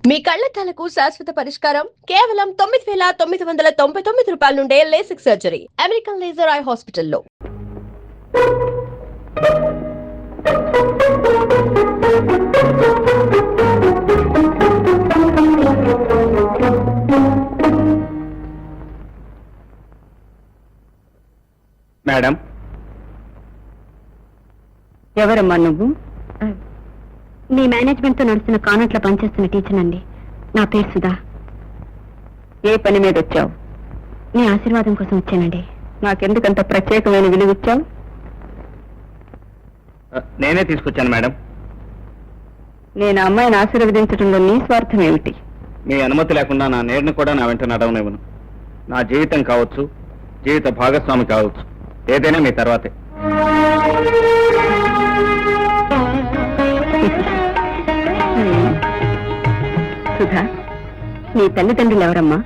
మీ కళ్లద్దాలకు శాశ్వత పరిష్కారం కేవలం 9,999 రూపాయల నుండే LASIK surgery American laser eye హాస్పిటల్లో. మేడం, ఎవరమ్మా నువ్వు? మీ మేనేజ్మెంట్ తో నడుస్తున్న కాన్వెంట్ లో పనిచేస్తున్న టీచర్ అండి. నా పేరు సుధా. ఏ పని మీద వచ్చావు? మీ ఆశీర్వాదం కోసం వచ్చానండి. నాకెందుకంత ప్రత్యేకమైన విలువ ఇచ్చావు? నేనే తీసుకొచ్చాను మేడం. నేను అమ్మాయిని ఆశీర్వదించడంలో నీ స్వార్థం ఏమిటి? మీ అనుమతి లేకుండా నా నేరును కూడా నా వెంట నడవనివ్వను. నా జీవితం కావచ్చు, జీవిత భాగస్వామి కావచ్చు, ఏదైనా మీ తర్వాతే. సుధా, నీ తల్లిదండ్రులు ఎవరమ్మా?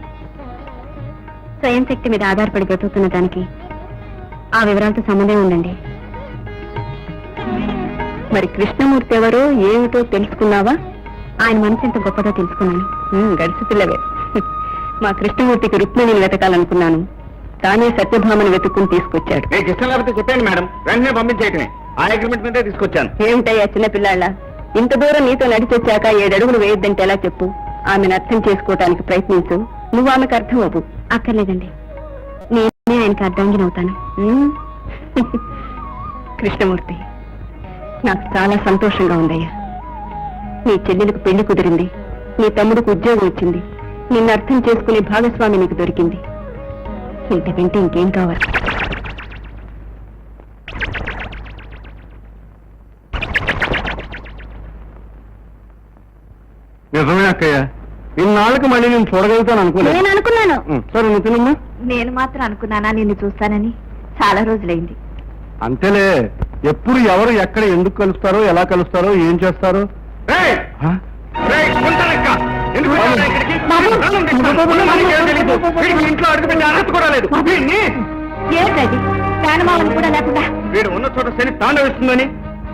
స్వయం శక్తి మీద ఆధారపడి బ్రతుకుతున్న దానికి ఆ వివరాలతో సంబంధం ఉందండి. మరి కృష్ణమూర్తి ఎవరో ఏమిటో తెలుసుకున్నావా? ఆయన మనసు ఎంత గొప్పదో తెలుసుకున్నాను. గడిచి పిల్లవే. మా కృష్ణమూర్తికి రుక్మిణిని వెతకాలనుకున్నాను, తానే సత్యభామను వెతుక్కుని తీసుకొచ్చాడు. మీకు ఇష్టం లేకపోతే చెప్పండి మేడం, వెంటనే పంపించేయటమే. ఆ అగ్రిమెంట్ మీదే తీసుకొచ్చాను. ఏమిటయ్యా చిన్నపిల్లాళ్ళ, ఇంత దూరం నీతో నడిచొచ్చాక 7 అడుగులు వేయొద్దంటే ఎలా చెప్పు? ఆమెను అర్థం చేసుకోవటానికి ప్రయత్నించు, నువ్వు ఆమెకు అర్థం అవ్వు. అక్కర్లేదండి, నేనే ఆయనకి అర్థంగినవుతాను. కృష్ణమూర్తి, నాకు చాలా సంతోషంగా ఉందయ్యా. నీ చెల్లెలకు పెళ్లి కుదిరింది, నీ తమ్ముడికి ఉద్యోగం వచ్చింది, నిన్ను అర్థం చేసుకునే భాగస్వామి నీకు దొరికింది. ఇంతకంటే ఇంకేం కావాలి? నిజమే అక్కయ్య, ఇన్నాళ్ళకి మళ్ళీ నేను చూడగలుగుతాను అనుకోలేదు. నేను అనుకున్నాను. సరే నువ్వు తినమ్మా. నేను మాత్రం అనుకున్నానా నిన్ను చూస్తానని? చాలా రోజులైంది. అంతేలే, ఎప్పుడు ఎవరు ఎక్కడ ఎందుకు కలుస్తారో, ఎలా కలుస్తారో, ఏం చేస్తారో. ఇంట్లో అడుగుపెట్టి అర్హత కూడా లేదు. ఏమిటది? ప్రాణమాలను కూడా లేకుండా వీడు ఉన్న చోట శని తాండవిస్తుందని,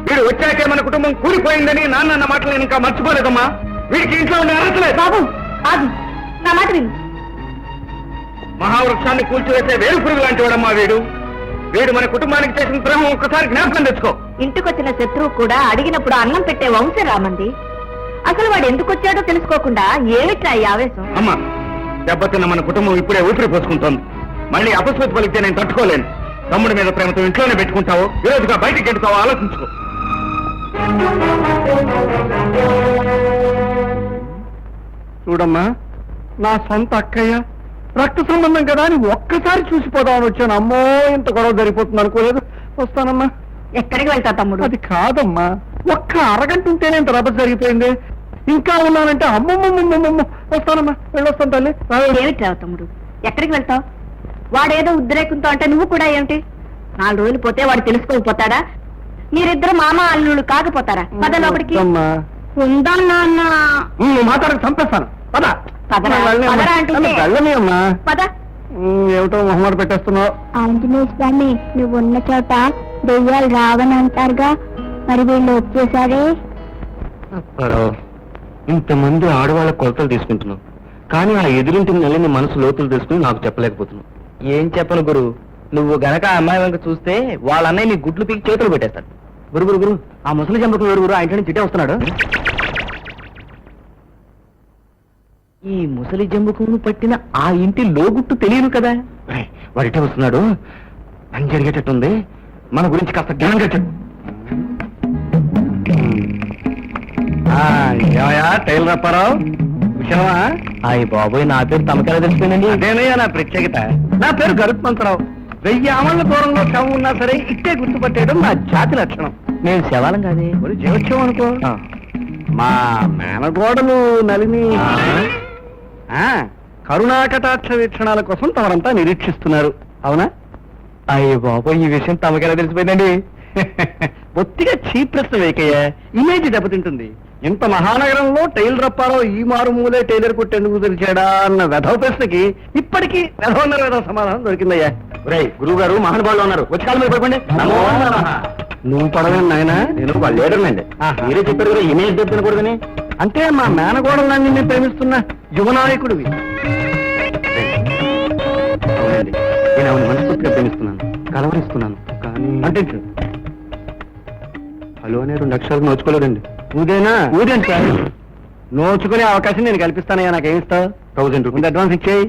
వీడు వచ్చాకే మన కుటుంబం కూలిపోయిందని నాన్న మాటలు నేను ఇంకా మర్చిపోలేదమ్మా. వీడికి ఇంట్లో ఉండే అర్హత లేదు. బాబు ఆగు, నా మాట విను. మహావృక్షాన్ని కూల్చివేసే వేరు పురుగు లాంటి వాడమ్మా వీడు. వీడు మన కుటుంబానికి చేసిన ద్రోహం ఒక్కసారి జ్ఞాపకం తెచ్చుకో. ఇంటికొచ్చిన శత్రువు కూడా అడిగినప్పుడు అన్నం పెట్టే వంశం రామంది. అసలు వాడు ఎందుకు వచ్చాడో తెలుసుకోకుండా ఏమిట్రా ఈ ఆవేశం? అమ్మా, దెబ్బతిన్న మన కుటుంబం ఇప్పుడే ఊపిరి పోసుకుంటోంది. మళ్ళీ అపస్మృతి పలికితే నేను తట్టుకోలేను. తమ్ముడి మీద ప్రేమతో ఇంట్లోనే పెట్టుకుంటావో, విరోధుగా బయటికి ఎడుతావో ఆలోచించుకో. చూడమ్మా, నా సొంత అక్కయ్య, రక్త సంబంధం కదా అని ఒక్కసారి చూసిపోదామని వచ్చాను. అమ్మో, ఇంత గొడవ జరిగిపోతుంది అనుకోలేదు. వస్తానమ్మా. ఎక్కడికి వెళ్తా తమ్ముడు? అది కాదమ్మా, ఒక్క అరగంట ఉంటేనే ఇంత రభస జరిగిపోయింది. ఇంకా ఉన్నానంటే అమ్మమ్మమ్మమ్మమ్మ. వస్తానమ్మా, వెళ్ళొస్తాను తల్లి. ఏమిటి రావు తమ్ముడు, ఎక్కడికి వెళ్తావు? వాడేదో ఉద్రేకంతో అంటే నువ్వు కూడా ఏమిటి? 4 రోజులు పోతే వాడు తెలుసుకోకపోతాడా? మీరిద్దరు మామ అల్లుళ్ళు కాకపోతారా? పద లోపలికి. ఉందా నాన్న? నువ్వు మాట్లాడక చంపేస్తాను. పద. పదరా, పదరా అంటుంటే. వెళ్ళని అమ్మా. పద. ఏమిటో మొహమాట పెట్టేస్తున్నావు. ఆంజనేయ స్వామి, నువ్వు ఉన్న చోట దెయ్యాలు రావని అంటారుగా, మరి వీళ్ళు వచ్చేసారే. ఇంతమంది ఆడవాళ్ళ కొలతలు తీసుకుంటున్నావు, కానీ ఆ ఎదురింటి నెలని మనసు లోతులు తీసుకుని నాకు చెప్పలేకపోతున్నావు. ఏం చెప్పను గురు, నువ్వు గనక ఆ అమ్మాయి వెనక చూస్తే వాళ్ళ అన్నయ్య నీ గుడ్లు పీకి చేతులు పెట్టేస్తాడు. గురు గురు గురు, ఆ ముసలి జంపకు వేరు గురు, ఆ ఇంటి నుంచి ఇటే వస్తున్నాడు. ఈ ముసలి జంబుకును పట్టిన ఆ ఇంటి లోగుట్టు తెలియను కదా. వాడిటే వస్తున్నాడు. పని జరిగేటట్టుంది, మన గురించి కాస్త జ్ఞానంగా చెప్పు. టైలర్ అప్పారావు, విషయమా? అయ్యి బాబోయ్, నా పేరు తమకెలా తెలిసిపోయిందండి? అదేనయ్యా నా ప్రత్యేకత. నా పేరు గరుత్మంతరావు. 1000 ఆమళ్ళ దూరంలో శవం ఉన్నా సరే ఇట్టే గుర్తుపట్టేయడం నా జాతి లక్షణం. నేను శవాలం కాదే, మరి జీవోత్సవం అనుకో. మా మేనగోడలు నలిని కరుణాకటాక్ష వీక్షణాల కోసం తమరంతా నిరీక్షిస్తున్నారు, అవునా? అయ్యి బాబోయ్, ఈ విషయం తమకెలా తెలిసిపోయిందండి? బొత్తిగా చీప్ ప్రశ్న వేకయ్యా, ఇమేజ్ దెబ్బతింటుంది. ఇంత మహానగరంలో టైలర్ అప్పారావు ఈ మారుమూలే టైలర్ కొట్టేందుకు తెలిసాడా అన్న వెధవ ప్రశ్నకి ఇప్పటికీ వెధవ సమాధానం దొరికిందయ్యా. గురువు గారు మహానుభావులు ఉన్నారు, వచ్చి కాలం మీద పడిపోండి. నువ్వు పడవేండి నాయన, నేను వాళ్ళ లీడర్నండి. మీరే చెప్పారు కదా ఇమేజ్ దెబ్బతినకూడదని. అంటే మా మేనగోడలాన్ని నేను ప్రేమిస్తున్న యువనాయకుడివి. అవునండి, నేను ఆమెను మనస్ఫూర్తిగా ప్రేమిస్తున్నాను, కలవరిస్తున్నాను. కానీ అంటే హలో అనే 2 అక్షరాలు నోచుకోలేదండి. ఊదేనా? ఊదేంటి సార్? నోచుకునే అవకాశం నేను కల్పిస్తానయ్యా. నాకేమిస్తావు? 1000 రూపీస్ అడ్వాన్స్ ఇచ్చేయి,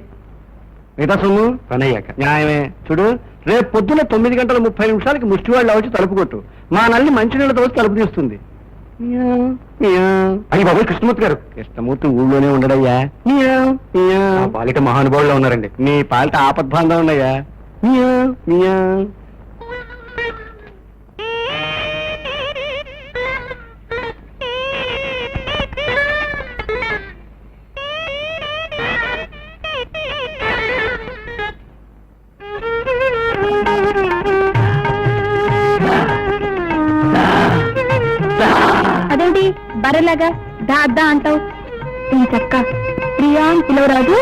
మిగతా సొమ్ము పని అయ్యాక. న్యాయమే. చూడు, రేపు పొద్దున్న 9:30 ముష్టివాళ్ళు వచ్చి తలుపు కొట్టు. మా నల్లి మంచినీళ్ళతో వచ్చి తలుపు తీస్తుంది. అయ్యి బాబు, కృష్ణమూర్తి గారు. కృష్ణమూర్తి ఊళ్ళోనే ఉండడయ్యా. పాలిట మహానుభావుల్లో ఉన్నారండి. మీ పాలిట ఆపద్బాంధం ఉన్నాయా? అదేంటి బర్రెలాగా దా అద్దా అంటావు? చక్క ప్రియా అని పిలవరాదు?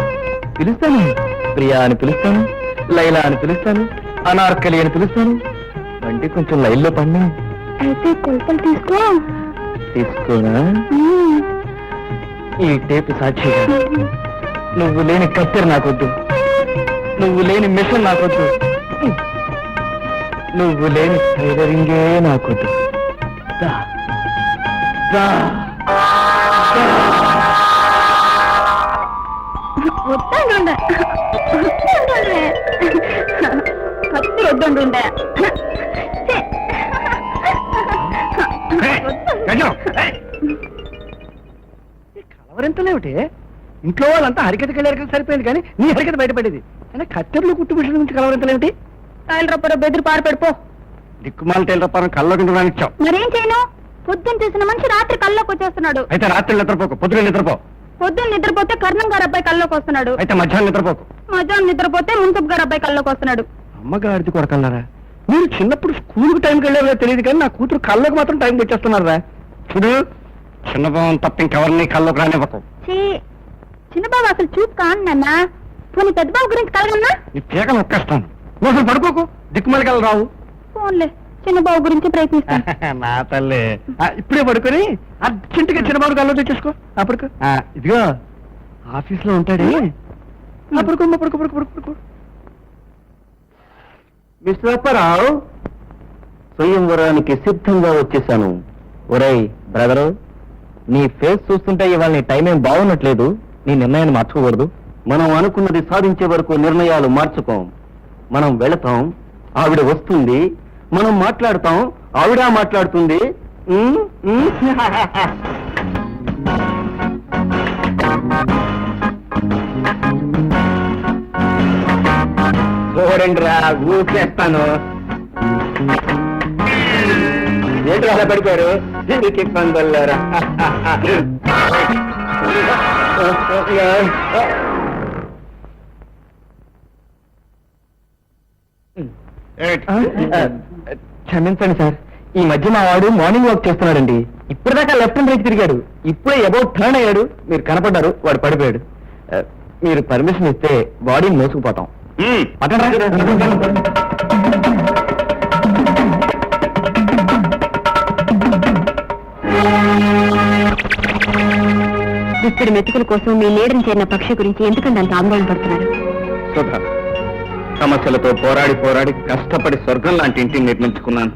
పిలుస్తాను, ప్రియా అని పిలుస్తాను, లైలా అని పిలుస్తాను, అనార్కలి అని పిలుస్తాను. బండి కొంచెం లైన్లో పడినా. అయితే కొలతలు తీసుకోనా? ఈ టేపు సాక్షిగా నువ్వు లేని కత్తెర నాకొద్దు, నువ్వు లేని మిషన్ నాకొద్దు, నువ్వు లేని టైలరింగే నాకొద్దు. దా, దా, దా. వద్దండి కత్తి వద్దండి. కలవరింతలేమిటి? ఇంట్లో వాళ్ళంతా హరికథకి వెళ్ళారు సరిపోయింది, కానీ నీ హరికథ బయటపడేది. అంటే కత్తెరలు కుట్టు మిషన్ నుంచి కలవరింతలేమిటి? టైలరప్ప బెదిరి పారిపెడిపో. దిక్కుమాల టైలరప్పారం కల్లోకి రానిచ్చావు. మరేం చేయను? పొద్దున్న చేసిన మనిషి రాత్రి కల్లోకి వచ్చేస్తున్నాడు. అయితే రాత్రి నిద్రపోకు, పొద్దున నిద్రపో. పొద్దున్న నిద్రపోతే కర్ణం గారు అబ్బాయి కల్లోకి వస్తున్నాడు. అయితే మధ్యాహ్నం నిద్రపోకు. మధ్యాహ్నం నిద్రపోతే మున్సబ్ గారు అబ్బాయి కల్లోకి వస్తున్నాడు. అమ్మగారిది కొరకన్నారా? మీరు చిన్నప్పుడు స్కూల్కి టైంకి వెళ్ళేవో తెలియదు, కానీ నా కూతురు కళ్ళకు మాత్రం టైంకి వచ్చేస్తున్నారా? చూడు, చిన్నబాబు తప్ప ఇంకెవరిని కళ్ళకు రానివ్వకు. చిన్నబాబు అసలు చూపు కాను నాన్న. పోనీ పెద్దబాబు గురించి కలగన్నా? నీ పీకలు నొక్కేస్తాను. నువ్వు అసలు పడుకోకు, దిక్కుమల్లి కళ్ళు రావు. ఫోన్లే, చిన్నబాబు గురించి ప్రయత్నిస్తాను. నా తల్లి, ఇప్పుడే పడుకొని అర్జెంటుగా చిన్నబాబు కళ్ళు తెచ్చేసుకో. అప్పటికు ఇదిగో ఆఫీస్ లో ఉంటాడే, అప్పటికో పడుకో పడుకో పడుకో పడుకో. మిస్టర్ అప్పారావు, స్వయంవరానికి సిద్ధంగా వచ్చేసాను. ఒరేయ్ బ్రదరు, నీ ఫేస్ చూస్తుంటే ఇవాళ నీ టైం ఏం బాగున్నట్లేదు. నీ నిర్ణయాన్ని మార్చుకోకూడదు. మనం అనుకున్నది సాధించే వరకు నిర్ణయాలు మార్చుకోం. మనం వెళతాం, ఆవిడ వస్తుంది. మనం మాట్లాడతాం, ఆవిడ మాట్లాడుతుంది. చూడండి రా, ఊసేస్తాను. ఏంటి అలా పడిపోయారు? దీనికి పందల్లారా. క్షమించండి సార్, ఈ మధ్య మా వాడు మార్నింగ్ వాక్ చేస్తున్నాడండి. ఇప్పటిదాకా లెఫ్ట్ అండ్ రైట్ తిరిగాడు, ఇప్పుడే అబౌట్ టర్న్ అయ్యాడు. మీరు కనపడ్డారు, వాడు పడిపోయాడు. మీరు పర్మిషన్ ఇస్తే బాడీని మోసుకుపోతాం. ఇక్కడి మెతుకుల కోసం మీ లీడర్ని చేరిన పక్షి గురించి ఎందుకంటే అంత ఆందోళన పడుతున్నారు? సుధా, సమస్యలతో పోరాడి పోరాడి కష్టపడి స్వర్గం లాంటి ఇంటిని నిర్మించుకున్నాను.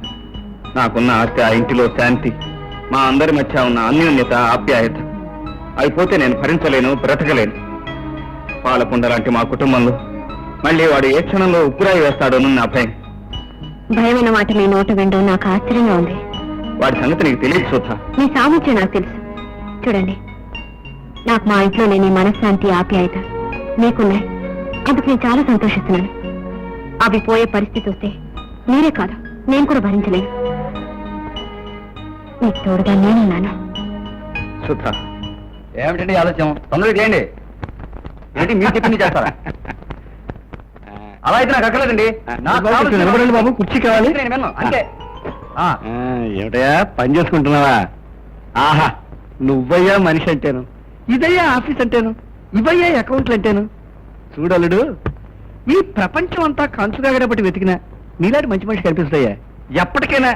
నాకున్న ఆస్తి, ఆ ఇంటిలో శాంతి, మా అందరి మధ్య ఉన్న అన్యోన్యత, ఆప్యాయత అయిపోతే నేను భరించలేను, బ్రతకలేను. పాలకుండ లాంటి మా కుటుంబంలో మళ్ళీ వాడు ఏ క్షణంలో ఉప్పురాయి వేస్తాడోనని నా భయం. భయమైన మాట మీ నోట వినడం నాకు ఆశ్చర్యంగా ఉంది. వాడి సంగతి నీకు తెలియదు సుధా. మీ సామర్థ్యం నాకు తెలుసు. చూడండి, నాకు మా ఇంట్లో లేని మనశ్శాంతి, ఆప్యాయత మీకున్నాయి. అందుకు నేను చాలా సంతోషిస్తున్నాను. అవి పోయే పరిస్థితి వస్తే మీరే కాదు, నేను కూడా భరించలేను. మీకు తోడుగా నేనున్నాను. సుధా, ఏమిటండి ఆలోచన? తొందరగా చేయండి. ఏంటి మీరు చెప్పింది చేస్తారా? అలా అయితే నాకు అక్కర్లేదండి. నిలబడండి బాబు, కుర్చీ కావాలి. నేను విన్నాను, అంతే. ఏమిటయా పని చేసుకుంటున్నావా? ఆహా, నువ్వయ్యా మనిషి అంటేను, ఇదయ్యా ఆఫీస్ అంటేను, ఇవయ్యా అకౌంట్లు అంటేను. చూడలుడు, ఈ ప్రపంచం అంతా కంచుగాగడబట్టి వెతికినా నీలాంటి మంచి మనిషి కనిపిస్తాయా? ఎప్పటికైనా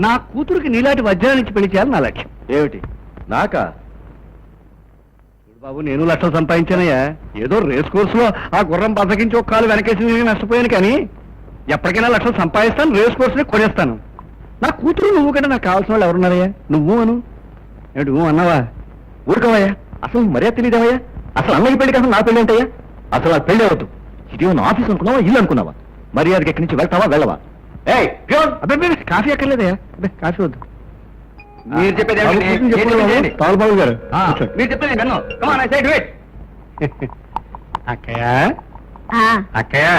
నా కూతురికి నీలాంటి వజ్రాల నుంచి పెళ్లి చేయాలని నా లక్ష్యం. ఏమిటి నాకా? బాబు నేను లక్షలు సంపాదించానయ్యా. ఏదో రేస్ కోర్సులో ఆ గుర్రం బతకించి ఒక కాలు వెనకేసి నష్టపోయాను, కానీ ఎప్పటికైనా లక్షలు సంపాదిస్తాను, రేస్ కోర్సుని కొనేస్తాను. నా కూతురు నువ్వు కంటే నాకు కావాల్సిన వాళ్ళు ఎవరున్నారయ్యా? నువ్వు అను. నువ్వు అన్నావా? ఊరుకోవయ్యా, అసలు మర్యాద తెలియదావయ్యా. అసలు అన్నయ్య పెళ్లికి అసలు నా పెళ్లి ఏంటయ్యా? అసలు ఆ పెళ్లి అవద్దు. ఇది నా ఆఫీస్ అనుకున్నావా, ఇల్లు అనుకున్నావా? మర్యాదకి ఎక్కడి నుంచి వెళ్తావా వెళ్ళవా? అబ్బాయి కాఫీ అక్కర్లేదయ్యా, అబ్బాయి కాఫీ వద్దు. మీరు చెప్పేది తాల్బాబు గారు మీరు చెప్పేది విన్ను. Come on, I said wait. అక్కయ్య ఆ, అక్కయ్య,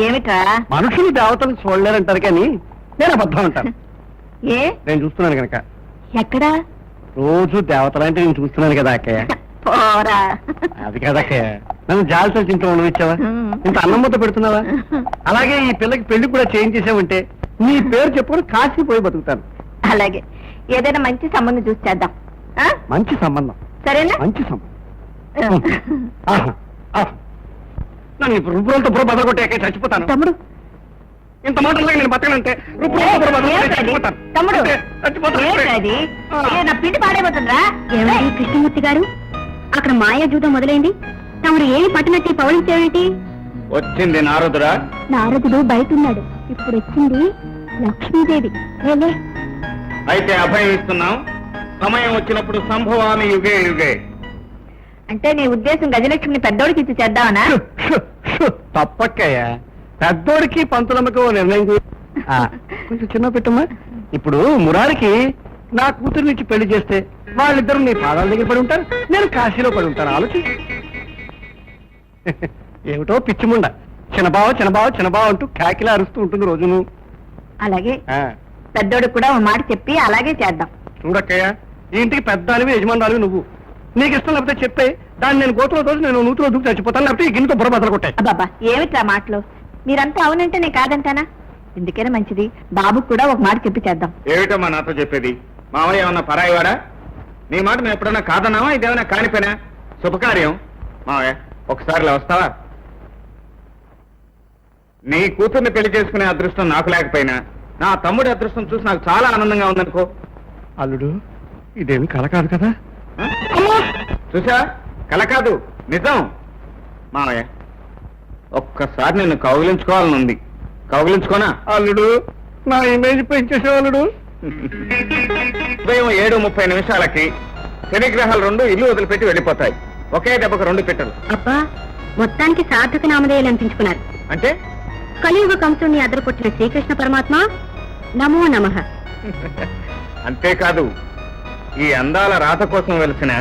ఏమిట్రా? మనుషులు దేవతలు చూడలేరంటారు, కానీ నేను అబద్ధం అంటాను. ఏ నేను చూస్తున్నాను కనుక. ఎక్కడా? రోజు దేవతలంటే నేను చూస్తున్నాను కదా అక్కయ్య. పోరా. అది కదా అక్కయ్య, నన్ను జాలిసలు ఇంట్లో ఉండవిచ్చావా? ఇంత అన్నం ముద్ద పెడుతున్నావా? అలాగే ఈ పిల్లకి పెళ్లి కూడా చేయించేసావంటే నీ పేరు చెప్పుకొని కాశీ పోయి బతుకుతాను. అలాగే ఏదైనా మంచి సంబంధం చూసి చేద్దాం. ఆ? మంచి సంబంధం, సరేనా? మంచి సంబంధం. ఆహా, ఆహా. నన్ను ఇప్పుడు రుబ్బురంతో బుర్ర బదలగొట్టే చచ్చిపోతాను. తమ్ముడు, ఇంత మాటల్లో నేను బతకనంటే రుబ్బురంతో బుర్ర బదలగొట్టే చచ్చిపోతాను. తమ్ముడు, అంతే, చచ్చిపోతాను. ఏంటది? ఆ. ఏ, నా పిండి పాడైపోతుందిరా. ఏమండి కృష్ణమూర్తి గారు, అక్కడ మాయా జూదం మొదలైంది. తమరు ఏమి పట్టినట్టు పవళించేవేంటి? వచ్చింది నారదురా. నారదుడు బయట ఉన్నాడు, ఇప్పుడు వచ్చింది లక్ష్మీదేవి. వెళ్ళే అయితే అభయం ఇస్తున్నాం. సమయం వచ్చినప్పుడు సంభవామి యుగే యుగే. అంటే నీ ఉద్దేశం గజలక్ష్మిని పెద్దోడికి ఇచ్చి చేద్దామనా? తప్పక్కయ్యా, పెద్దోడికి పంతులమ్మకి ఓ నిర్ణయం కొంచెం చిన్న పెట్టమ్మా. ఇప్పుడు మురారికి నా కూతురు నుంచి పెళ్లి చేస్తే వాళ్ళిద్దరు నీ పాదాల దగ్గర పడి ఉంటారు, నేను కాశీలో పడి ఉంటాను. ఆలోచించు. ఏమిటో పిచ్చిముండ చిన్నబావ చిన్నబావ చిన్నబావ అంటూ కాకిలా అరుస్తూ ఉంటుంది రోజును. అలాగే ఆ, పెద్దోడికి కూడా ఓ మాట చెప్పి అలాగే చేద్దాం. చూడక్కయ్యా, ఈ ఇంటికి పెద్దానివి యజమానురాలివి నువ్వు. నీకు ఇష్టం లేకపోతే చెప్పే, దాన్ని నేను గోతులో తోసి నేను నూతులో దూకి చచ్చిపోతాను, లేకపోతే ఈ గిన్నెతో బుర్ర బదలు కొట్టాయి. అబ్బాబా ఏమిట్రా మాటలు? మీరంతా అవునంటే నేను కాదంటానా? ఎందుకైనా మంచిది, బాబుకు కూడా ఒక మాట చెప్పి చేద్దాం. ఏమిటమ్మా నాతో చెప్పేది? మావయ్య ఏమన్నా పరాయివాడా? నీ మాట మేము ఎప్పుడన్నా కాదన్నావా? ఇదేమన్నా కానిపోయినా శుభకార్యం. మావయ్య ఒకసారి ఇలా వస్తావా? నీ కూతుర్ని పెళ్లి చేసుకునే అదృష్టం నాకు లేకపోయినా నా తమ్ముడి అదృష్టం చూసి నాకు చాలా ఆనందంగా ఉందనుకో. అల్లుడు, ఇదేమి కల కాదు కదా? ఆ? చూసా, కల కాదు, నిజం. మావయ్య ఒక్కసారి నిన్ను కౌగిలించుకోవాలనుంది. కౌగిలించుకోనా? అల్లుడు, నా ఇమేజ్ పెంచేసే అల్లుడు. ఉదయం 7:30 శనిగ్రహాలు 2 ఇల్లు వదిలిపెట్టి వెళ్ళిపోతాయి. ఒకే దెబ్బకు 2 పిట్టలు. అబ్బా, మొత్తానికి సార్థక నామధేయాలు అనిపించుకున్నారు. అంటే కలియుగ కంసుని అదరకొట్టిన శ్రీకృష్ణ పరమాత్మ నమో నమః. అంతేకాదు, ఈ అందాల రాత కోసం వెలిసిన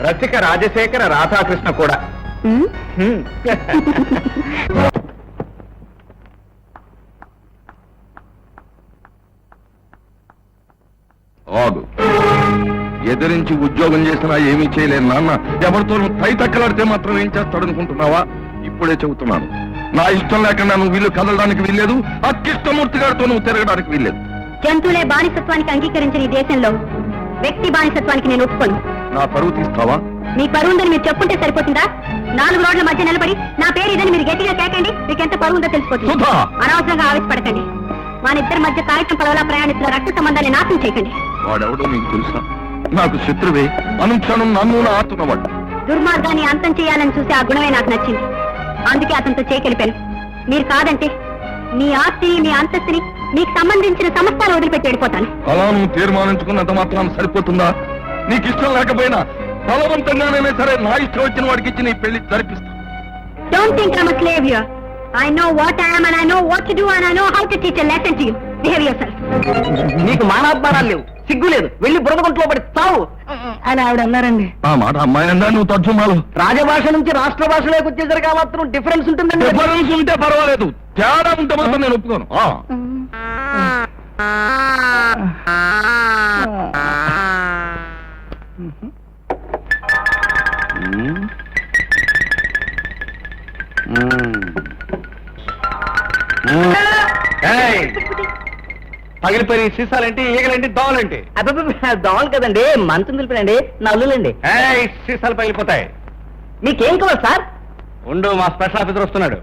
రసిక రాజశేఖర రాధాకృష్ణ కూడా. ఉమ్, హ్మ్. ఆగు. ఎదిరించి ఉద్యోగం చేసినా ఏమీ చేయలేను నాన్న. ఎవరితోనూ తై తక్కలాడితే మాత్రం ఏం చేస్తాడనుకుంటున్నావా? ఇప్పుడే చెబుతున్నాను, నా ఇష్టం లేకుండా నువ్వు వీళ్ళు కదలడానికి వీల్లేదు, ఆ కృష్ణమూర్తి గారితో నువ్వు తిరగడానికి వీల్లేదు. జంతువులే బానిసత్వానికి అంగీకరించిన ఈ దేశంలో వ్యక్తి బానిసత్వానికి నేను ఒప్పుకోను. నా పరువు తీస్తావా? మీ పరువు ఉందని మీరు చెప్పుంటే సరిపోతుందా? 4 రోడ్ల మధ్య నిలబడి నా పేరు ఇదని మీరు గట్టిగా కేకండి, మీకు ఎంత పరువు ఉందో తెలిసిపోతుంది. సుధా! అనవసరంగా ఆవేశపడకండి. మన ఇద్దరి మధ్య కాగితం పడవలా ప్రయాణిస్తున్న రక్త సంబంధాన్ని నాశనం చేయకండి. వాడెవడో నీకు తెలుసా? నాకు శత్రువే, అనుక్షణం నన్ను ఆడుతున్నవాడు. దుర్మార్గాన్ని అంతం చేయాలని చూసి ఆ గుణమే నాకు నచ్చింది. అందుకే అతనితో చేయకెళ్ళిపాను. మీరు కాదంటే మీ ఆస్తిని, మీ అంతస్తుని, మీకు సంబంధించిన సమస్తాన్ని వదిలిపెట్టి వెళ్ళిపోతాను. అలా నువ్వు తీర్మానించుకున్నంత మాత్రం సరిపోతుందా? నీకు ఇష్టం లేకపోయినా బలవంతంగానే సరే నా ఇష్టం వచ్చిన వాడికి ఇచ్చి నీ పెళ్లి జరిపిస్తా. Don't think I'm a slave here. I know what I am and I know what to do and I know how to teach a lesson to you. Behave yourself. నీకు మానాత్మానాలు లేవు, సిగ్గు లేదు, వెళ్ళి బురదగుంట్లో పడి తావు అని ఆవిడ అన్నారండి. ఆ మాట అమ్మాయి అందా నువ్వు తర్జుమాలు? రాజభాష నుంచి రాష్ట్ర భాషలోకి వచ్చేసరికి ఆ మాత్రం డిఫరెన్స్ ఉంటుందండి. డిఫరెన్స్ ఉంటే పర్వాలేదు, తేడా ఉంటే మాత్రం నేను ఒప్పుకోను. పగిలిపోయి సీసాలేంటి, ఈగలేంటి, దోవలేంటి? దోమలు కదండి, మంచం దులిపినండి, నల్లులండి. సీసాలు పగిలిపోతాయి. మీకేం కావాలి సార్? ఉండు, మా స్పెషల్ ఆఫీసర్ వస్తున్నాడు.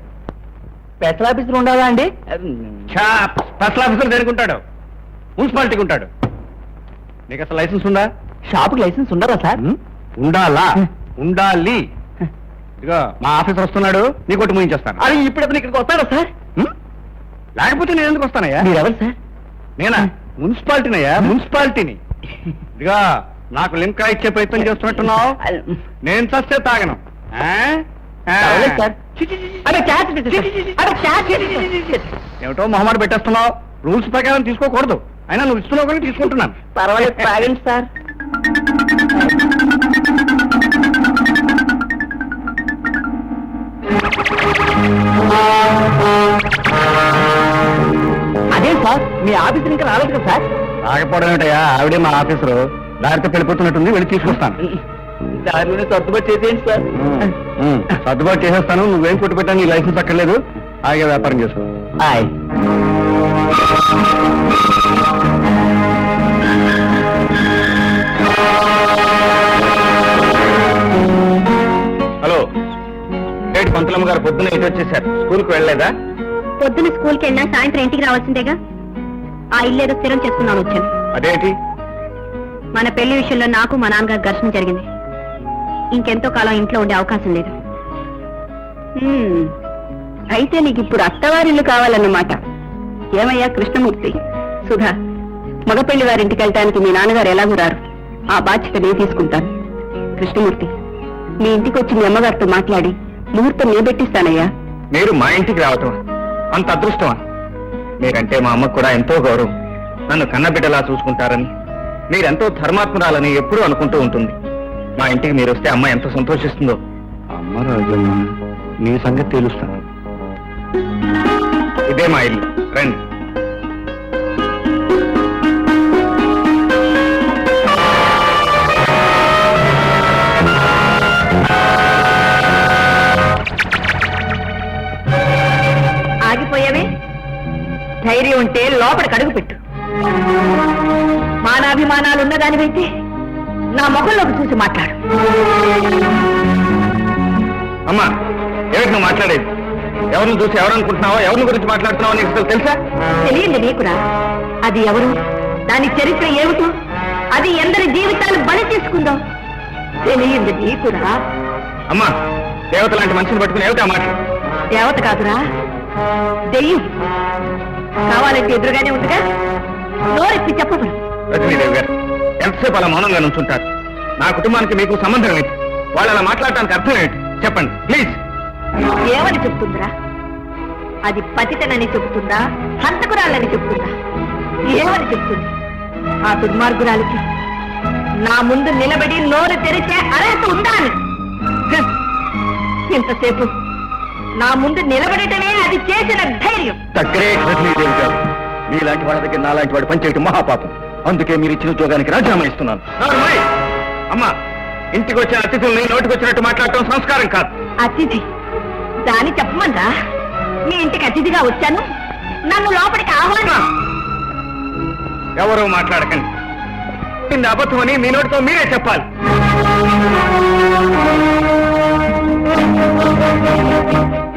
స్పెషల్ ఆఫీసర్ ఉండాలా అండి? స్పెషల్ ఆఫీసర్ దేనికి ఉంటాడు? మున్సిపాలిటీకి ఉంటాడు. నీకు అసలు లైసెన్స్ ఉందా? షాపుకి లైసెన్స్ ఉండరా సార్? ఉండాలా? ఉండాలి. ఇదిగో మా ఆఫీసర్ వస్తున్నాడు, నీ కొట్టు ముగించేస్తాను. అది ఇప్పుడు అతను ఇక్కడికి వస్తాడా సార్? లేకపోతే నేను ఎందుకు వస్తానయ్యా? మీరెవరు సార్? నేనా? మున్సిపాలిటీనయ్యా, మున్సిపాలిటీని. ఇదిగా నాకు లింకా ఇచ్చే ప్రయత్నం చేస్తున్నట్టున్నావు. నేను చస్తే తాగను. ఆ? ఆ. పర్వాలేదు సార్. చి, చి, చి, చి. అరే చాట్ ఏమిటో మొహమాట పెట్టేస్తున్నావు. రూల్స్ ప్రకారం తీసుకోకూడదు, అయినా నువ్వు ఇస్తున్నావు కానీ తీసుకుంటున్నాను. పర్వాలేదు తాగండి సార్. అదే సార్, మీ ఆఫీస్ ఇంకా రాలేదు కదా సార్? రాకపోవడం ఏంటయ్యా, ఆవిడే మా ఆఫీసరు. దారితో వెళ్ళిపోతున్నట్టుంది, వెళ్ళి తీసుకొస్తాను. దానిలోనే సర్దుబాటు చేసేయండి సార్. సర్దుబాటు చేసేస్తాను. నువ్వేం కొట్టు పెట్టాను, నీ లైసెన్స్ అక్కర్లేదు. హాయిగా వ్యాపారం చేసుకో. ఆయ్. హలో, ఏంటి పంతులమ్మ గారు పొద్దున్న ఇటు వచ్చేసారు, స్కూల్కి వెళ్ళలేదా? పొద్దున స్కూల్కి వెళ్ళినా సాయంత్రం ఇంటికి రావాల్సిందేగా. ఆ ఇల్లేదో స్థిరం చేసుకున్నాను వచ్చాను. అదేంటి? మన పెళ్లి విషయంలో నాకు మా నాన్నగారు ఘర్షణ జరిగింది. ఇంకెంతో కాలం ఇంట్లో ఉండే అవకాశం లేదు. అయితే నీకు ఇప్పుడు అత్తవారిల్లు కావాలన్నమాట. ఏమయ్యా కృష్ణమూర్తి, సుధా, మగపెళ్లి వారింటికి వెళ్ళటానికి మీ నాన్నగారు ఎలాగూ రారు. ఆ బాధ్యత నేను తీసుకుంటాను. కృష్ణమూర్తి, మీ ఇంటికి వచ్చి మీ అమ్మగారితో మాట్లాడి ముహూర్తం నేను పెట్టిస్తానయ్యా. మీరు మా ఇంటికి రావటం అంత అదృష్టమా? మీరంటే మా అమ్మకు కూడా ఎంతో గౌరవం. నన్ను కన్నబిడ్డలా చూసుకుంటారని, మీరెంతో ధర్మాత్మురాలని ఎప్పుడూ అనుకుంటూ ఉంటుంది. మా ఇంటికి మీరు వస్తే అమ్మ ఎంత సంతోషిస్తుందో. అమ్మ రాజమ్మ, నీ సంగతి తెలుస్తాను. ఇదే మా ఇల్లు, రండి. ఆగిపోయావే? ధైర్యం ఉంటే లోపలికి అడుగు పెట్టు. మానాభిమానాలు ఉన్నదానివైతే నా ముఖంలోకి చూసి మాట్లాడు. అమ్మా, ఏమిటి నువ్వు మాట్లాడేది? ఎవరిని చూసి ఎవరనుకుంటున్నావో, ఎవరిని గురించి మాట్లాడుతున్నావో నీకు అసలు తెలుసా? తెలియంది నీకురా. అది ఎవరు, దాని చరిత్ర ఏమిటో, అది ఎందరి జీవితాలు బలి చేసుకుందాం తెలియంది నీకురా. అమ్మా, దేవత లాంటి మనిషిని పట్టుకుని ఏమిటా మాట? దేవత కాదురా, దెయ్యం. కావాలంటే ఎదురుగానే ఉందిగా, నోరెత్తి చెప్పదు. రజనీదేవి గారు, ఎంతసేపు అలా మౌనంగా నుంచుంటారు? నా కుటుంబానికి మీకు సంబంధం ఏంటి? వాళ్ళు అలా మాట్లాడటానికి అర్థం ఏంటి? చెప్పండి ప్లీజ్. ఏమని చెప్తుందిరా? అది పతితనని చెప్తుందా, హంతకురాలని చెప్తుందా? ఏమని చెప్తుంది? ఆ దుర్మార్గురాలికి నా ముందు నిలబడి నోరు తెరిచే అర్హత ఉందా అని. హ! ఇంతసేపు నా ముందు నిలబడటమే అది చేసిన ధైర్యం. దగ్గరే రజనీదేవి గారు, మీలాంటి వాళ్ళ దగ్గర నాలాంటి వాడు పనిచేయటం మహాపాపం. అందుకే మీరు ఇచ్చిన ఉద్యోగానికి రాజీనామా ఇస్తున్నాను. అమ్మా, ఇంటికి వచ్చిన అతిథుల్ని నోటికి వచ్చినట్టు మాట్లాడటం సంస్కారం కాదు. అతిథి దాన్ని చెప్పమన్నా? మీ ఇంటికి అతిథిగా వచ్చాను, నన్ను లోపలికి ఆహ్వానం. ఎవరూ మాట్లాడకండి. నిన్న అబద్ధమని మీ నోటితో మీరే చెప్పాలి.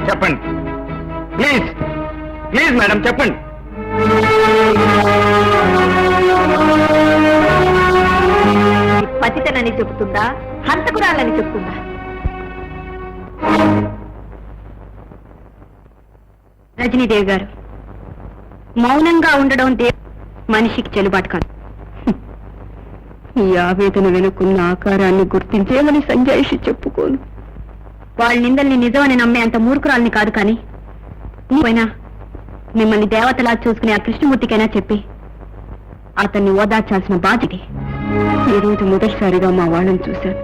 చెప్పండి ప్లీజ్, ప్లీజ్ మేడం చెప్పండి. పతితనని చెబుతుందా, హంతకురాలని చెప్తుందా? రజనీదేవి గారు, మౌనంగా ఉండడం మనిషికి చెల్లుబాటు కాదు. ఈ ఆవేదన వెనుకున్న ఆకారాన్ని గుర్తించేమని సంజాయిషి చెప్పుకోను. వాళ్ళ నిందల్ని నిజమని నమ్మే అంత మూర్ఖురాల్ని కాదు, కానీ పోయినా మిమ్మల్ని దేవతలా చూసుకునే ఆ కృష్ణమూర్తికైనా చెప్పి అతన్ని ఓదార్చాల్సిన బాధ్యత. ఈ రోజు మొదటిసారిగా మా వాళ్ళని చూశాను.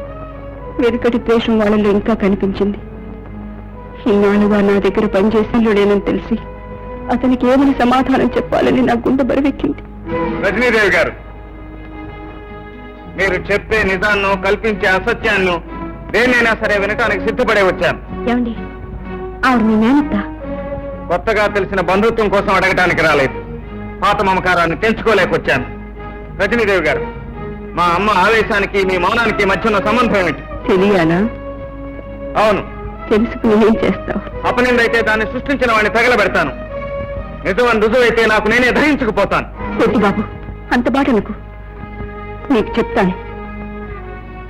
వెనుకటి ద్వేషం వాళ్ళలో ఇంకా కనిపించింది. ఇన్నాళ్ళుగా నా దగ్గర పనిచేసినలో లేనని తెలిసి అతనికి ఏమని సమాధానం చెప్పాలని నా గుండె బరువెక్కింది. రజనీదేవి గారు, మీరు చెప్పే నిజాన్నో కల్పించే అసత్యాన్నో దేన్నైనా సరే వినటానికి సిద్ధపడే వచ్చాను. ఏమండి, ఆవిడ మీ మేనత్త? కొత్తగా తెలిసిన బంధుత్వం కోసం అడగటానికి రాలేదు. పాత మమకారాన్ని తెంచుకోలేకొచ్చాను. రజనీదేవి గారు, మా అమ్మ ఆవేశానికి మీ మౌనానికి మధ్య ఉన్న సంబంధం ఏమిటి? తెలియాలా? అవును. తెలుసుకుని ఏం చేస్తావు? అపనిందైతే దాన్ని సృష్టించిన వాడిని తగలబెడతాను. నిజమని రుజువైతే నాకు నేనే ధరించుకుపోతాను. కొద్ది బాబు, అంత బాట అనుకు. నీకు చెప్తాను.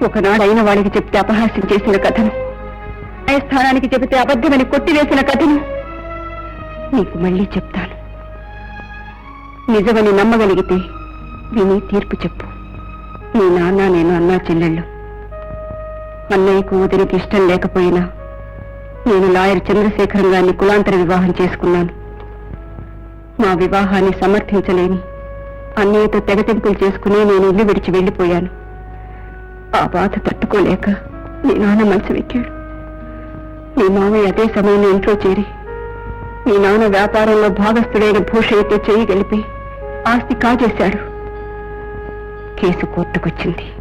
ఒకనాడు అయిన వాళ్ళకి చెప్తే అపహాస్యం చేసిన కథను స్థానానికి చెబితే అబద్ధమని కొట్టివేసిన కథను నీకు మళ్ళీ చెప్తాను. నిజమని నమ్మగలిగితే విని తీర్పు చెప్పు. నీ నాన్న నేను అన్నా చెల్లెళ్ళు. అన్నయ్యకు వదిలికి ఇష్టం లేకపోయినా నేను లాయర్ చంద్రశేఖరం గారిని కులాంతర వివాహం చేసుకున్నాను. మా వివాహాన్ని సమర్థించలేని అన్నయ్యతో తెగతింపులు చేసుకుని నేను ఇల్లు విడిచి వెళ్లిపోయాను. ఆ బాధ తట్టుకోలేక నీ నాన్న మనసు వెక్కాడు. నీ మామయ్య అదే సమయంలో ఇంట్లో చేరి మీ నాన్న వ్యాపారంలో భాగస్థుడైన భూషయ్యతో చెయ్యి గలిపి ఆస్తి కాజేశాడు. కేసు కోర్టుకొచ్చింది.